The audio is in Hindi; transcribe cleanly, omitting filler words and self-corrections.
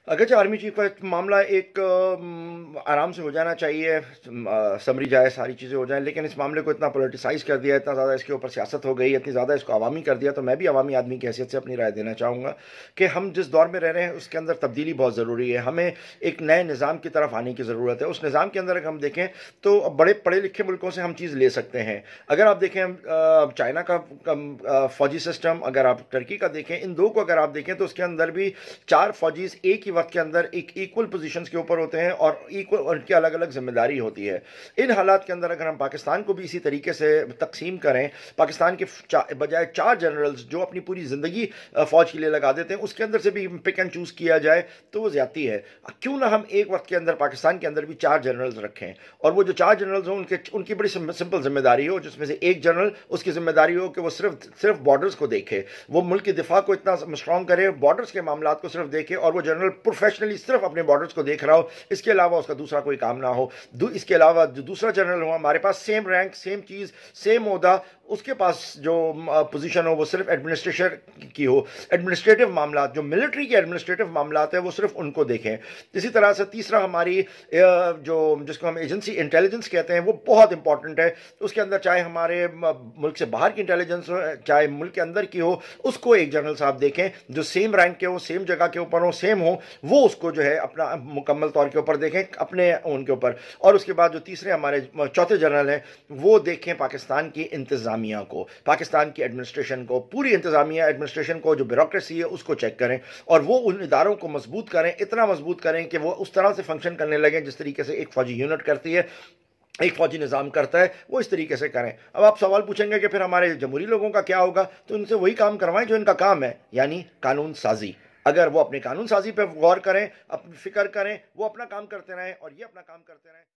अगरचे आर्मी चीफ का मामला एक आराम से हो जाना चाहिए, समरी जाए, सारी चीज़ें हो जाएं, लेकिन इस मामले को इतना पोलिटिसाइज कर दिया, इतना ज़्यादा इसके ऊपर सियासत हो गई, इतनी ज़्यादा इसको अवामी कर दिया। तो मैं भी अवामी आदमी की हैसियत से अपनी राय देना चाहूँगा कि हम जिस दौर में रह रहे हैं उसके अंदर तब्दीली बहुत ज़रूरी है। हमें एक नए निज़ाम की तरफ आने की ज़रूरत है। उस निज़ाम के अंदर अगर हम देखें तो बड़े पढ़े लिखे मुल्कों से हम चीज़ ले सकते हैं। अगर आप देखें चाइना का फ़ौजी सिस्टम, अगर आप टर्की का देखें, इन दो को अगर आप देखें तो उसके अंदर भी 4 फौजीज एक ही वक्त के अंदर एक इक्वल पोजीशंस के ऊपर होते हैं और इक्वल उनकी अलग अलग जिम्मेदारी होती है। इन हालात के अंदर अगर हम पाकिस्तान को भी इसी तरीके से तकसीम करें, पाकिस्तान के बजाय 4 जनरल्स जो अपनी पूरी ज़िंदगी फ़ौज के लिए लगा देते हैं, उसके अंदर से भी पिक एंड चूज़ किया जाए तो वो ज़्यादती है। क्यों ना हम एक वक्त के अंदर पाकिस्तान के अंदर भी 4 जनरल्स रखें और वो जो 4 जनरल्स हों उनकी बड़ी सिंपल जिम्मेदारी हो, जिसमें से एक जनरल उसकी जिम्मेदारी हो कि वो सिर्फ बॉर्डर्स को देखे, वो मुल्क की दिफा को इतना स्ट्रॉन्ग करे, बॉर्डर्स के मामला को सिर्फ देखे और वो जनरल प्रोफेशनली सिर्फ अपने बॉर्डर्स को देख रहा हो, इसके अलावा उसका दूसरा कोई काम ना हो। इसके अलावा जो दूसरा जनरल हो हमारे पास, सेम रैंक, सेम चीज़, सेम ओहदा, उसके पास जो पोजीशन हो वो सिर्फ एडमिनिस्ट्रेशन की हो। एडमिनिस्ट्रेटिव मामला, जो मिलिट्री के एडमिनिस्ट्रेटिव मामला है, वो सिर्फ उनको देखें। इसी तरह से तीसरा हमारी जो जिसको हम एजेंसी इंटेलिजेंस कहते हैं वो बहुत इंपॉर्टेंट है। तो उसके अंदर चाहे हमारे मुल्क से बाहर की इंटेलिजेंस हो चाहे मुल्क के अंदर की हो, उसको एक जनरल साहब देखें जो सेम रैंक के हो, सेम जगह के ऊपर हो, सेम हो, वो उसको जो है अपना मुकम्मल तौर के ऊपर देखें अपने उनके ऊपर। और उसके बाद जो तीसरे हमारे चौथे जनरल हैं वो देखें पाकिस्तान की इंतज़ामिया को, पाकिस्तान की एडमिनिस्ट्रेशन को, पूरी इंतज़ामिया एडमिनिस्ट्रेशन को, जो ब्यूरोक्रेसी है उसको चेक करें और वो उन इदारों को मजबूत करें, इतना मजबूत करें कि वो उस तरह से फंक्शन करने लगें जिस तरीके से एक फौजी यूनिट करती है, एक फौजी निज़ाम करता है, वो इस तरीके से करें। अब आप सवाल पूछेंगे कि फिर हमारे जमहूरी लोगों का क्या होगा, तो इनसे वही काम करवाएं जो इनका काम है, यानी कानून साजी। अगर वो अपनी कानून साजी पर गौर करें, अपनी फिक्र करें, वो अपना काम करते रहें और ये अपना काम करते रहें।